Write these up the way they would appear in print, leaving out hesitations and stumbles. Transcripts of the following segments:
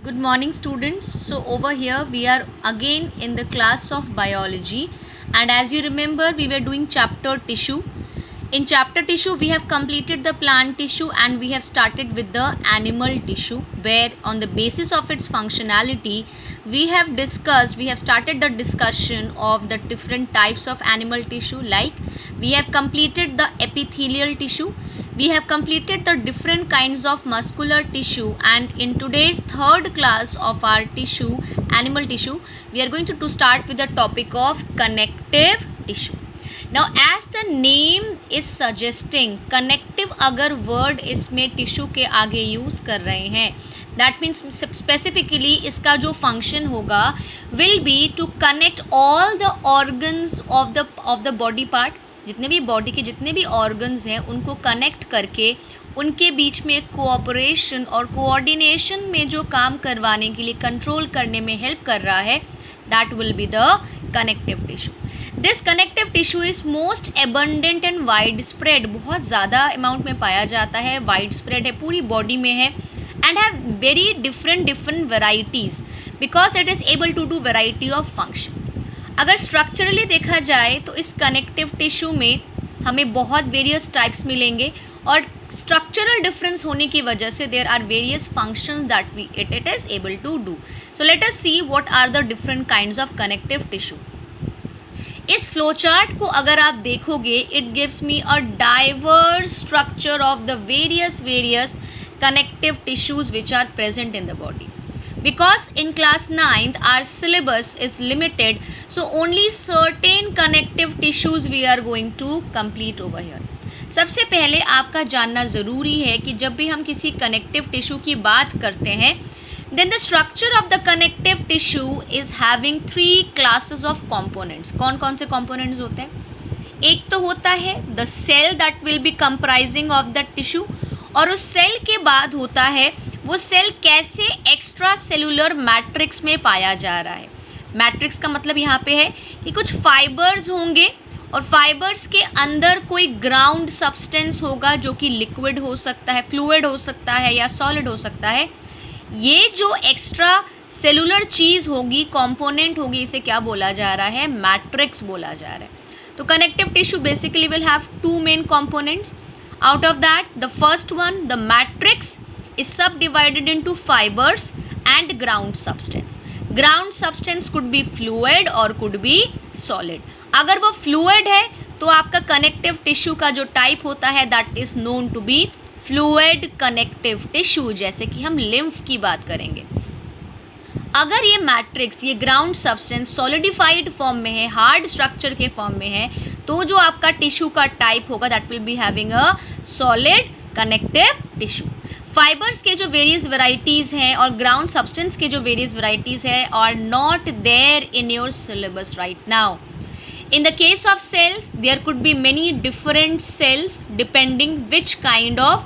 Good morning students. So over here we are again in the class of biology, and as you remember we were doing chapter tissue. In chapter tissue we have completed the plant tissue and we have started with the animal tissue, where on the basis of its functionality we have started the discussion of the different types of animal tissue. Like we have completed the epithelial tissue, we have completed the different kinds of muscular tissue, and in today's third class of our tissue, animal tissue, we are going to start with the topic of connective tissue. Now as the name is suggesting, connective अगर word इसमें tissue के आगे use कर रहे हैं, that means specifically इसका जो function होगा will be to connect all the organs of the body part. जितने भी बॉडी के जितने भी ऑर्गन्स हैं उनको कनेक्ट करके उनके बीच में कोऑपरेशन और कोऑर्डिनेशन में जो काम करवाने के लिए, कंट्रोल करने में हेल्प कर रहा है, that will be the connective tissue. This connective tissue is most abundant and widespread. बहुत ज़्यादा अमाउंट में पाया जाता है, widespread है, पूरी बॉडी में है, and have very different varieties because it is able to do variety of function. अगर स्ट्रक्चरली देखा जाए तो इस कनेक्टिव टिश्यू में हमें बहुत वेरियस टाइप्स मिलेंगे, और स्ट्रक्चरल डिफरेंस होने की वजह से there are various functions that it is able to do. So let us see what are the different kinds of connective tissue. इस फ्लो चार्ट को अगर आप देखोगे, it gives me a diverse structure of the various connective tissues which are present in the body. Because in class 9th our syllabus is limited, so only certain connective tissues we are going to complete over here. सबसे पहले आपका जानना ज़रूरी है कि जब भी हम किसी कनेक्टिव टिश्यू की बात करते हैं, then the structure of the connective tissue is having 3 classes of components. कौन कौन से components होते हैं? एक तो होता है the cell that will be comprising of the tissue, और उस सेल के बाद होता है वो सेल कैसे एक्स्ट्रा सेलुलर मैट्रिक्स में पाया जा रहा है. मैट्रिक्स का मतलब यहाँ पे है कि कुछ फाइबर्स होंगे और फाइबर्स के अंदर कोई ग्राउंड सब्सटेंस होगा जो कि लिक्विड हो सकता है, फ्लूइड हो सकता है या सॉलिड हो सकता है. ये जो एक्स्ट्रा सेलुलर चीज़ होगी, कंपोनेंट होगी, इसे क्या बोला जा रहा है? मैट्रिक्स बोला जा रहा है. तो connective tissue basically will have 2 main components. Out of that, the first one, the matrix, is subdivided into fibers and ground substance. Ground substance could be fluid or could be solid. अगर वो fluid है तो आपका connective tissue का जो type होता है that is known to be fluid connective tissue, जैसे कि हम lymph की बात करेंगे. अगर ये मैट्रिक्स, ये ग्राउंड सब्सटेंस सॉलिडिफाइड फॉर्म में है, हार्ड स्ट्रक्चर के फॉर्म में है, तो जो आपका टिश्यू का टाइप होगा that will be having a solid connective tissue. Fibres के जो वेरियस वैरायटीज़ हैं और ग्राउंड सब्सटेंस के जो वेरियस वैरायटीज़ हैं are not there in your syllabus right now. In the case of cells, there could be many different cells depending which kind of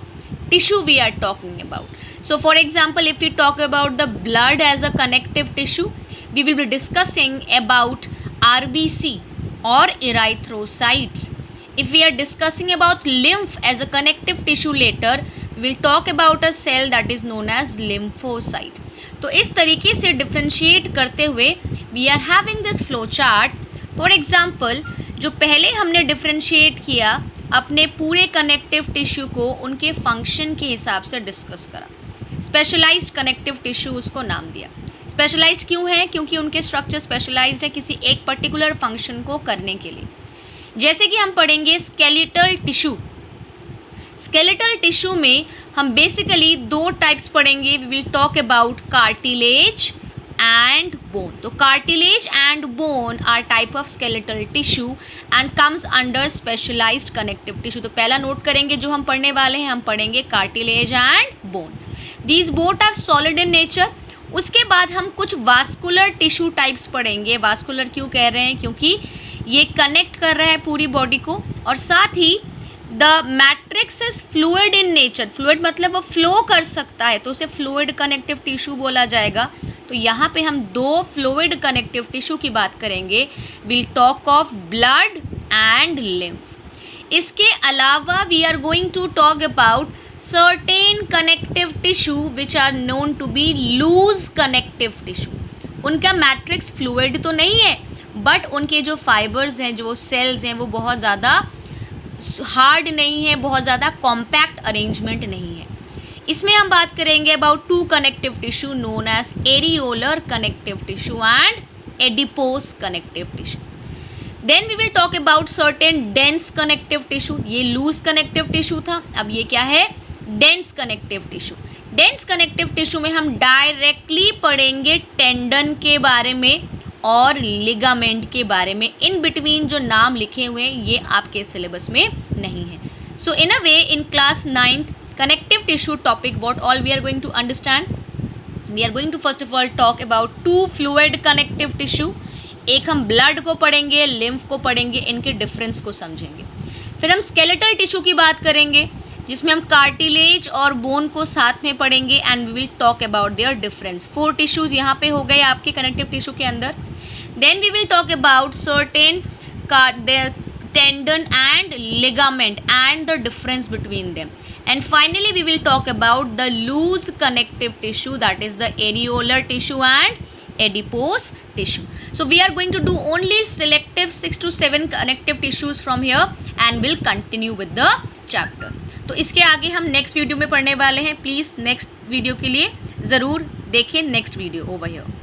tissue we are talking about. So for example, if we talk about the blood as a connective tissue, we will be discussing about RBC or erythrocytes. If we are discussing about lymph as a connective tissue later, we will talk about a cell that is known as lymphocyte. तो इस तरीके से differentiate करते हुए we are having this flow chart. For example, जो पहले हमने differentiate किया, अपने पूरे कनेक्टिव टिश्यू को उनके फंक्शन के हिसाब से डिस्कस करा. स्पेशलाइज्ड कनेक्टिव टिश्यू उसको नाम दिया. स्पेशलाइज्ड क्यों है? क्योंकि उनके स्ट्रक्चर स्पेशलाइज्ड है किसी एक पर्टिकुलर फंक्शन को करने के लिए. जैसे कि हम पढ़ेंगे स्केलेटल टिश्यू. स्केलेटल टिश्यू में हम बेसिकली 2 टाइप्स पढ़ेंगे. We will talk about cartilage and bone. तो cartilage and bone are type of skeletal tissue and comes under specialized connective tissue. तो पहला नोट करेंगे जो हम पढ़ने वाले हैं, हम पढ़ेंगे cartilage and bone. These both are solid in nature. उसके बाद हम कुछ vascular tissue types पढ़ेंगे. vascular क्यों कह रहे हैं? क्योंकि ये कनेक्ट कर रहा है पूरी बॉडी को, और साथ ही the matrix is fluid in nature. Fluid मतलब वो फ्लो कर सकता है, तो उसे फ्लूइड कनेक्टिव टिश्यू बोला जाएगा. तो यहाँ पे हम 2 फ्लूइड कनेक्टिव टिश्यू की बात करेंगे. Will talk of blood and lymph. इसके अलावा we are going to talk about certain connective tissue which are known to be loose connective tissue. उनका मैट्रिक्स फ्लूइड तो नहीं है, बट उनके जो फाइबर्स हैं, जो सेल्स हैं, वो बहुत ज़्यादा हार्ड नहीं है, बहुत ज़्यादा कॉम्पैक्ट अरेंजमेंट नहीं है. इसमें हम बात करेंगे about two connective tissue known as areolar connective tissue and adipose connective tissue. Then we will talk about certain dense connective tissue. ये लूज कनेक्टिव टिश्यू था, अब ये क्या है, dense connective tissue. Dense connective tissue में हम directly पढ़ेंगे tendon के बारे में और लिगामेंट के बारे में. इन बिटवीन जो नाम लिखे हुए हैं ये आपके सिलेबस में नहीं है. So in a way in class 9th connective tissue topic what all we are going to understand, we are going to first of all talk about two fluid connective tissue. एक हम blood को पढ़ेंगे, lymph को पढ़ेंगे, इनके difference को समझेंगे. फिर हम स्केलेटल टिश्यू की बात करेंगे जिसमें हम कार्टिलेज और बोन को साथ में पढ़ेंगे and we will talk about their difference. 4 tissues यहाँ पे हो गए आपके कनेक्टिव टिश्यू के अंदर. Then we will talk about certain tendon and ligament and the difference between them. And finally we will talk about the loose connective tissue, that is the areolar tissue and adipose tissue. So we are going to do only selective 6 to 7 connective tissues from here and will continue with the chapter. तो इसके आगे हम next video में पढ़ने वाले हैं. Please next video के लिए ज़रूर देखें नेक्स्ट वीडियो ओवर हियर.